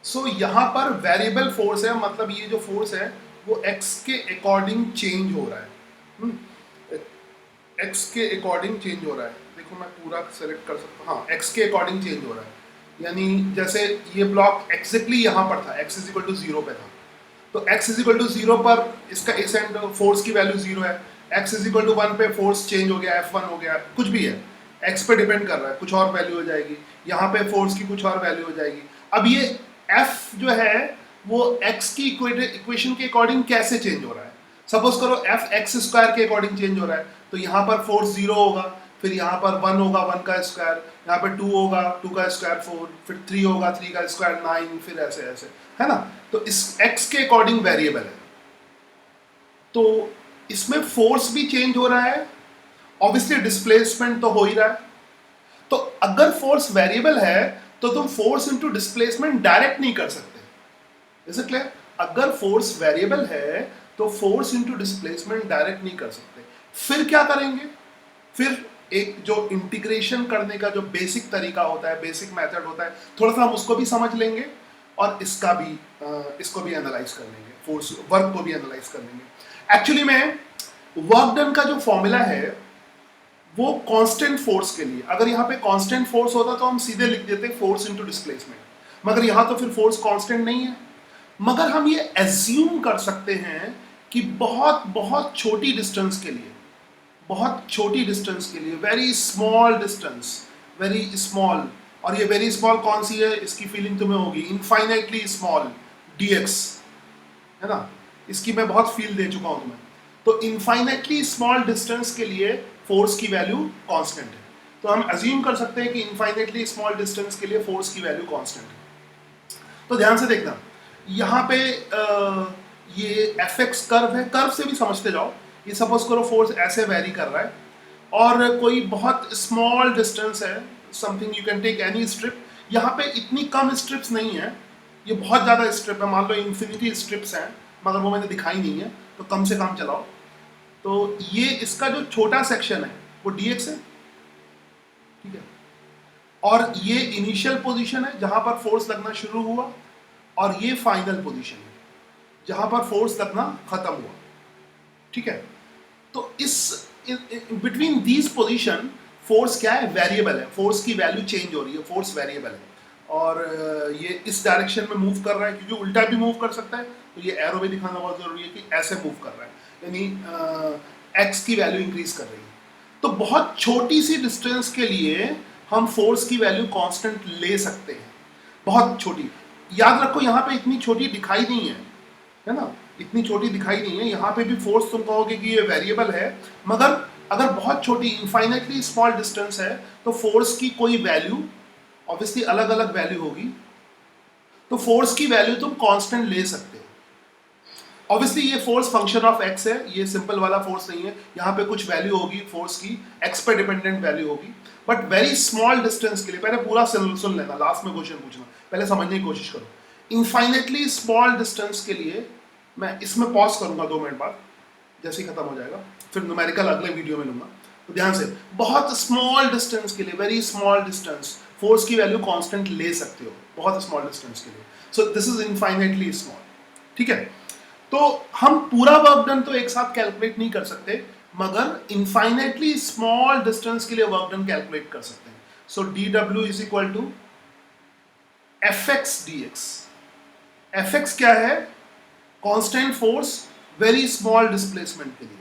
सो यहाँ पर variable force है, मतलब ये जो फोर्स है वो x के अकॉर्डिंग चेंज हो रहा है। x के अकॉर्डिंग चेंज हो रहा है। देखो मैं पूरा सेलेक्ट कर सकता हूँ, हाँ x के अकॉर्डिंग चेंज हो रहा है। यानी जैसे ये ब्लॉक एग्जैक्टली यहाँ पर था, x इज इक्वल टू 0 पे था, तो x इज इक्वल टू 0 पर इसका इस एंड फोर्स की वैल्यू 0 है। x इज इक्वल टू 1 पे फोर्स चेंज हो गया, F1 हो गया, कुछ भी है, x पे डिपेंड कर रहा है, कुछ और वैल्यू हो जाएगी, यहाँ पे फोर्स की कुछ और वैल्यू हो जाएगी। अब ये F जो है वो x की इक्वेशन के अकॉर्डिंग कैसे चेंज हो रहा है। सपोज करो F x स्क्वायर के अकॉर्डिंग चेंज हो रहा है, तो यहाँ पर फोर्स 0 होगा, फिर यहाँ पर 1 होगा 1 का स्क्वायर, यहाँ पे 2 होगा 2 का स्क्वायर 4, फिर 3 होगा 3 का स्क्वायर 9, फिर ऐसे ऐसे, है ना। तो इस x के अकॉर्डिंग वेरिएबल है, तो इसमें फोर्स भी चेंज हो रहा है, ऑब्वियसली डिस्प्लेसमेंट तो हो ही रहा है। तो अगर फोर्स वेरिएबल है तो तुम फोर्स इनटू डिस्प्लेसमेंट डायरेक्ट नहीं कर सकते, इज इट क्लियर। अगर फोर्स वेरिएबल है तो फोर्स इनटू डिस्प्लेसमेंट डायरेक्ट नहीं कर सकते। फिर क्या करेंगे, फिर एक जो इंटीग्रेशन करने का जो बेसिक तरीका होता है, बेसिक मेथड होता है, थोड़ा सा हम उसको भी समझ लेंगे और इसको भी एनालाइज कर लेंगे, फोर्स वर्क को भी एनालाइज कर लेंगे। एक्चुअली में वर्क डन का जो फॉर्मूला है वो कांस्टेंट फोर्स के लिए, अगर यहाँ पे कांस्टेंट फोर्स होता तो हम सीधे लिख देते फोर्स इनटू डिस्प्लेसमेंट, मगर यहाँ तो फिर फोर्स कांस्टेंट नहीं है। मगर हम ये एज्यूम कर सकते हैं कि बहुत बहुत छोटी डिस्टेंस के लिए, बहुत छोटी डिस्टेंस के लिए, very small distance, very small, और ये वेरी स्मॉल कौन सी है इसकी फीलिंग तुम्हें होगी, इनफाइनाइटली स्मॉल dx, है ना, इसकी मैं बहुत फील दे चुका हूं तुम्हें। तो इनफाइनाइटली स्मॉल डिस्टेंस के लिए फोर्स की वैल्यू कांस्टेंट है, तो हम अज्यूम कर सकते हैं कि इनफाइनाइटली स्मॉल डिस्टेंस के लिए फोर्स की वैल्यू कांस्टेंट है। तो ध्यान से देखना, यहाँ पे ये fx कर्व है, कर्व से भी समझते जाओ। ये सपोज करो फोर्स ऐसे वेरी कर रहा है और कोई बहुत स्मॉल डिस्टेंस है, something you can take any strip, यहाँ पे इतनी कम स्ट्रिप्स नहीं है, ये बहुत ज़्यादा स्ट्रिप है, मान लो इन्फिनिटी स्ट्रिप्स हैं, मगर वो मैंने दिखाई नहीं है, तो कम से कम चलाओ। तो ये इसका जो छोटा सेक्शन है वो dx है, ठीक है, और ये इनिशियल पोजीशन है जहां पर फोर्स लगना शुरू हुआ, और ये फाइनल पोजीशन है जहां पर फोर्स लगना खत्म हुआ, ठीक है। तो इस बिटवीन दीज पोजीशन फोर्स क्या है, वेरिएबल है, फोर्स की वैल्यू चेंज हो रही है, फोर्स वेरिएबल है, और ये इस डायरेक्शन में मूव कर रहा है, क्योंकि उल्टा भी मूव कर सकता है, तो ये एरो भी दिखाना बहुत जरूरी है कि ऐसे मूव कर रहा है, यानी एक्स की वैल्यू इंक्रीज कर रही है। तो बहुत छोटी सी डिस्टेंस के लिए हम फोर्स की वैल्यू कांस्टेंट ले सकते हैं, बहुत छोटी। याद रखो यहाँ पे इतनी छोटी दिखाई नहीं है ना, इतनी छोटी दिखाई नहीं है, यहाँ पे भी फोर्स तुम कहोगे कि ये वेरिएबल है, मगर अगर बहुत छोटी इनफाइनाइटली स्मॉल डिस्टेंस है तो फोर्स की कोई वैल्यू, ऑब्वियसली अलग अलग वैल्यू होगी, तो फोर्स की वैल्यू तुम कांस्टेंट ले सकते हो। ऑब्वियसली ये फोर्स फंक्शन ऑफ एक्स है, ये सिंपल वाला फोर्स नहीं है, यहाँ पे कुछ वैल्यू होगी फोर्स की, एक्स पे डिपेंडेंट वैल्यू होगी, बट वेरी स्मॉल डिस्टेंस के लिए, पहले पूरा सुन लेना, लास्ट में क्वेश्चन पूछना, पहले समझने की कोशिश करो। इनफाइनेटली स्मॉल डिस्टेंस के लिए मैं इसमें पॉज करूंगा 2 मिनट बाद, जैसे ही खत्म हो जाएगा, फिर न्यूमेरिकल अगले वीडियो में लूंगा। तो ध्यान से, बहुत स्मॉल डिस्टेंस के लिए, वेरी स्मॉल डिस्टेंस, फोर्स की वैल्यू कांस्टेंट ले सकते हो, बहुत स्मॉल डिस्टेंस के लिए। So this is infinitely small, ठीक है। तो हम पूरा वर्क डन तो एक साथ कैलकुलेट नहीं कर सकते, मगर इनफाइनाइटली स्मॉल डिस्टेंस के लिए वर्क डन कैलकुलेट कर सकते हैं। So dw is equal to fx dx। fx क्या है, constant force very small displacement के लिए,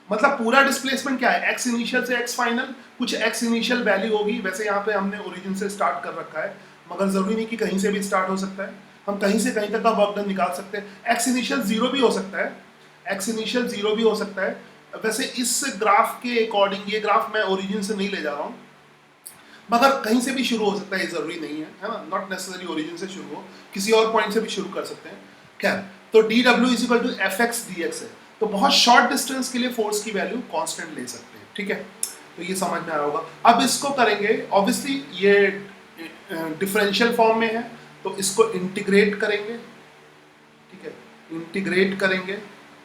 मतलब पूरा डिस्प्लेसमेंट क्या है, x इनिशियल से x फाइनल, कुछ x इनिशियल वैल्यू होगी, वैसे यहाँ पे हमने ओरिजिन से स्टार्ट कर रखा है, मगर जरूरी नहीं कि कहीं से भी स्टार्ट हो सकता है, हम कहीं से कहीं तक का वर्क डन निकाल सकते हैं। x इनिशियल 0 भी हो सकता है, x इनिशियल 0 भी हो सकता है। वैसे इस ग्राफ के अकॉर्डिंग, ये ग्राफ मैं ओरिजिन से नहीं ले जा रहा हूँ, मगर कहीं से भी शुरू हो सकता है, ये जरूरी नहीं है, है ना, नॉट नेसेसरी ओरिजिन से शुरू हो, किसी और पॉइंट से भी शुरू कर सकते हैं। खैर, तो dw is equal to fx dx है, तो बहुत शॉर्ट डिस्टेंस के लिए फोर्स की वैल्यू कांस्टेंट ले सकते हैं, ठीक है। तो ये समझ में आया होगा। अब इसको करेंगे, ऑब्वियसली ये डिफरेंशियल फॉर्म में है, तो इसको इंटीग्रेट करेंगे, ठीक है, इंटीग्रेट करेंगे,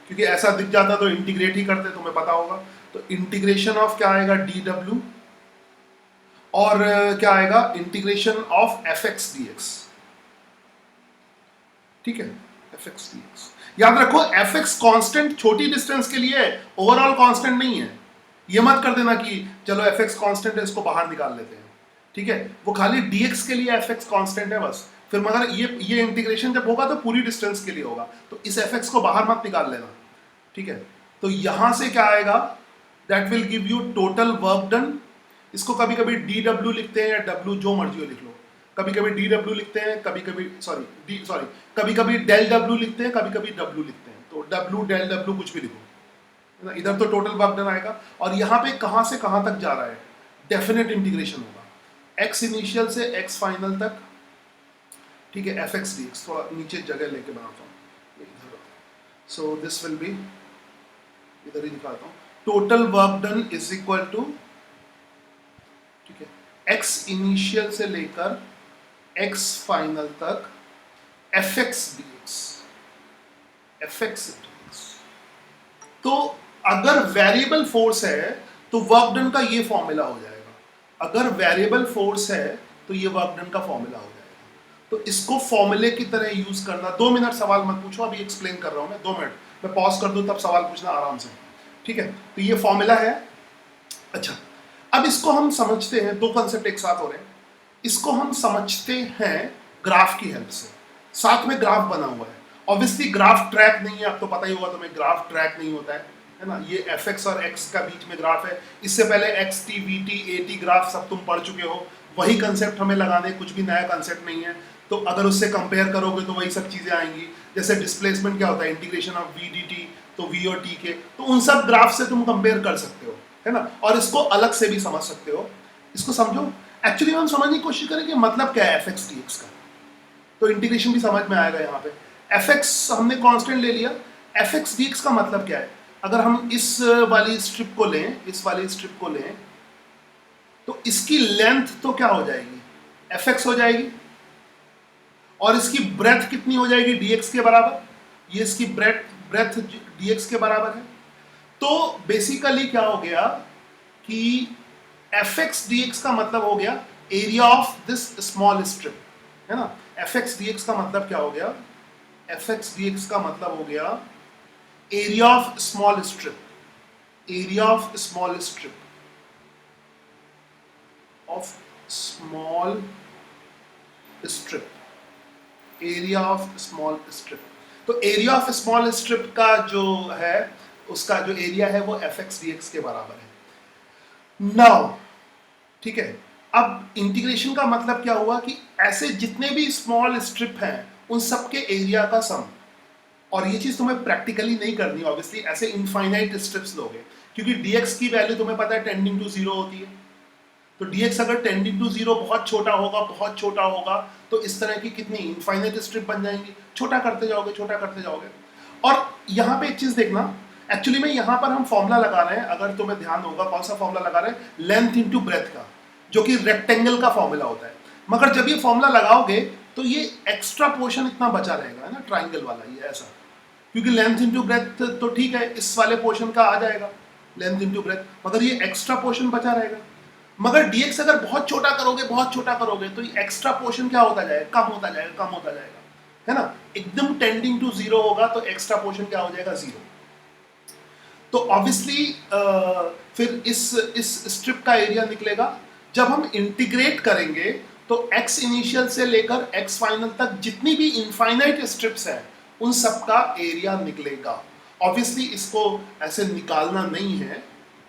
क्योंकि ऐसा दिख जाता तो इंटीग्रेट ही करते, तुम्हें पता होगा। तो इंटीग्रेशन ऑफ क्या आएगा, dw, और क्या आएगा, इंटीग्रेशन ऑफ fx dx, ठीक है, एफ एक्स डी एक्स। याद रखो एफ एक्स कॉन्स्टेंट छोटी डिस्टेंस के लिए है, ओवरऑल कॉन्स्टेंट नहीं है। ये मत कर देना कि चलो एफ एक्स कॉन्स्टेंट है इसको बाहर निकाल लेते हैं, ठीक है, वो खाली dx के लिए एफ एक्स कॉन्स्टेंट है बस। फिर मगर ये इंटीग्रेशन जब होगा तो पूरी डिस्टेंस के लिए होगा, तो इस एफ एक्स को बाहर मत निकाल लेना, ठीक है। तो यहां से क्या आएगा, that will give you total work done. इसको कभी कभी डी डब्ल्यू लिखते हैं या डब्ल्यू जो मर्जी हो लिख लो, कभी कभी डी डब्ल्यू लिखते हैं, कभी कभी डेल डब्ल्यू लिखते हैं, कभी कभी डब्ल्यू लिखते हैं, तो डब्ल्यू डेल डब्ल्यू कुछ भी लिखो, इधर तो टोटल वर्क डन आएगा। और यहाँ पे कहाँ से कहाँ तक जा रहा है, डेफिनेट इंटीग्रेशन होगा, x इनिशियल से x फाइनल तक, ठीक है, एफ एक्स डी एक्स। थोड़ा नीचे जगह लेके बनाता हूँ, सो दिस विल बी, इधर ही दिखाता हूँ, total work done is equal to, ठीक है, x इनिशियल से लेकर x फाइनल तक F X D X, F X D X. तो अगर वेरिएबल फोर्स है तो वर्क डन का ये फॉर्मूला हो जाएगा, अगर वेरिएबल फोर्स है तो ये वर्क डन का फॉर्मूला हो जाएगा। तो इसको फॉर्मूले की तरह यूज करना। 2 मिनट सवाल मत पूछो, अभी एक्सप्लेन कर रहा हूं मैं, 2 मिनट मैं पॉज कर दूं तब सवाल पूछना आराम से, ठीक है। तो ये फॉर्मूला है। अच्छा, अब इसको हम समझते हैं, 2 कंसेप्ट एक साथ हो रहे हैं, इसको हम समझते हैं ग्राफ की हेल्प से। साथ में ग्राफ बना हुआ है, ऑब्वियसली ग्राफ ट्रैक नहीं है, अब तो पता ही होगा तुम्हें ग्राफ ट्रैक नहीं होता है ना। ये एफ एक्स और एक्स का बीच में ग्राफ है, इससे पहले x T V T A T graph सब तुम पढ़ चुके हो, वही कंसेप्ट हमें लगाने, कुछ भी नया कंसेप्ट नहीं है। तो अगर उससे कंपेयर करोगे तो वही सब चीजें आएंगी। जैसे डिस्प्लेसमेंट क्या होता है, integration of V D T, तो वी और टी के, तो उन सब ग्राफ से तुम कंपेयर कर सकते हो, है ना, और इसको अलग से भी समझ सकते हो। इसको समझो, एक्चुअली हम समझने की कोशिश करें कि मतलब क्या है एफ एक्स डी एक्स का, तो इंटीग्रेशन भी समझ में आएगा। यहाँ पे एफ एक्स हमने कांस्टेंट ले लिया, एफ एक्स डी एक्स का मतलब क्या है। अगर हम इस वाली स्ट्रिप को लें, इस वाली स्ट्रिप को लें, तो इसकी लेंथ तो क्या हो जाएगी, एफ एक्स हो जाएगी, और इसकी ब्रेथ कितनी हो जाएगी, dx के बराबर। ये इसकी ब्रेथ dx के बराबर है। तो बेसिकली क्या हो गया कि एफ एक्स डी एक्स का मतलब हो गया area of this small strip, है ना। एफ एक्स डी एक्स का मतलब क्या हो गया, एफ एक्स डी एक्स का मतलब हो गया area of small strip, area of small strip, of small strip, area of small strip. तो एरिया ऑफ स्मॉल स्ट्रिप का जो है, उसका जो एरिया है वो एफ एक्स डी एक्स के बराबर है। नाउ ठीक है, अब इंटीग्रेशन का मतलब क्या हुआ कि ऐसे जितने भी स्मॉल स्ट्रिप हैं उन सबके एरिया का सम। और ये चीज तुम्हें प्रैक्टिकली नहीं करनी ऑब्वियसली, ऐसे इनफाइनाइट स्ट्रिप्स लोगे, क्योंकि dx की वैल्यू तुम्हें पता है टेंडिंग टू 0 होती है। तो dx अगर टेंडिंग टू 0 बहुत छोटा होगा, बहुत छोटा होगा, तो इस तरह की कितनी इनफाइनाइट स्ट्रिप बन जाएंगी, छोटा करते जाओगे, छोटा करते जाओगे। और यहाँ पे एक चीज देखना, एक्चुअली में यहाँ पर हम फॉर्मूला लगा रहे हैं, अगर तुम्हें ध्यान होगा कौन सा फॉर्मूला लगा रहे हैं, लेंथ इंटू ब्रेथ का, जो कि रेक्टेंगल का फॉर्मूला होता है। मगर जब ये फॉर्मूला लगाओगे तो ये एक्स्ट्रा पोर्शन इतना बचा रहेगा, है ना, ट्राइंगल वाला, ये ऐसा, क्योंकि लेंथ इंटू ब्रेथ तो ठीक है इस वाले पोर्शन का आ जाएगा लेंथ इंटू ब्रेथ, मगर ये एक्स्ट्रा पोर्शन बचा रहेगा। मगर dx अगर बहुत छोटा करोगे, बहुत छोटा करोगे, तो ये एक्स्ट्रा पोर्शन क्या होता जाएगा, कम होता जाएगा, कम होता जाएगा, है ना। एकदम टेंडिंग टू 0 होगा तो एक्स्ट्रा पोर्शन क्या हो जाएगा, 0। तो ऑब्वियसली फिर इस स्ट्रिप का एरिया निकलेगा। जब हम इंटीग्रेट करेंगे तो x इनिशियल से लेकर x फाइनल तक जितनी भी इनफाइनाइट स्ट्रिप्स हैं उन सब का एरिया निकलेगा। ऑब्वियसली इसको ऐसे निकालना नहीं है,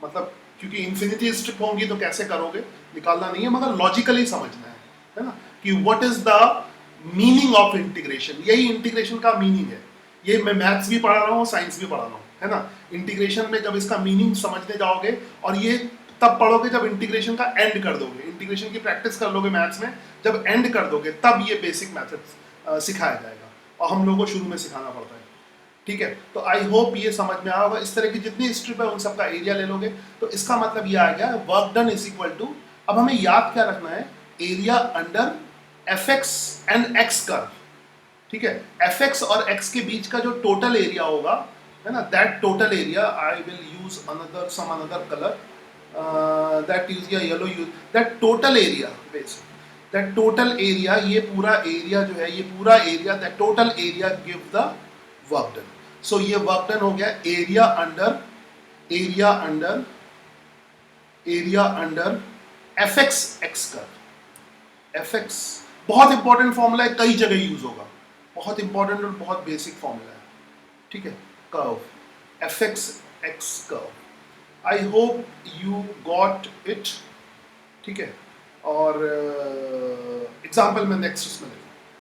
मतलब क्योंकि इन्फिनिटी स्ट्रिप होंगी तो कैसे करोगे, निकालना नहीं है, मगर लॉजिकली समझना है ना, कि what is the meaning of integration. यही इंटीग्रेशन का मीनिंग है। ये मैं मैथ्स भी पढ़ा रहा हूँ, साइंस भी पढ़ा रहा हूँ, है ना। इंटीग्रेशन में जब इसका मीनिंग समझने जाओगे, और ये तब पढ़ोगे जब इंटीग्रेशन का एंड कर दोगे, इंटीग्रेशन की प्रैक्टिस कर लोगे मैथ्स में, जब एंड कर दोगे तब ये बेसिक मैथड्स सिखाया जाएगा, और हम लोगों को शुरू में सिखाना पड़ता है, ठीक है। तो आई होप ये समझ में आया होगा। इस तरह की जितनी स्ट्रिप है उन सब का एरिया ले लोगे, तो इसका मतलब ये आ गया work done is equal to, अब हमें याद क्या रखना है, area under F X and X curve, ठीक है। एफ एक्स और एक्स के बीच का जो टोटल एरिया होगा, है ना, that total area, I will use another colour, that use या yellow use, that total area base, that total area, ये पूरा एरिया जो है, ये पूरा area, that total area give the work done. So ये वर्क डन हो गया area under F x x curve. F x बहुत इंपॉर्टेंट फॉर्मूला है, कई जगह यूज होगा, बहुत इंपॉर्टेंट और बहुत बेसिक फॉर्मूला है, ठीक है। Curve f x x curve, I hope you got it, ठीक है। और एग्जाम्पल में नेक्स्ट उसमें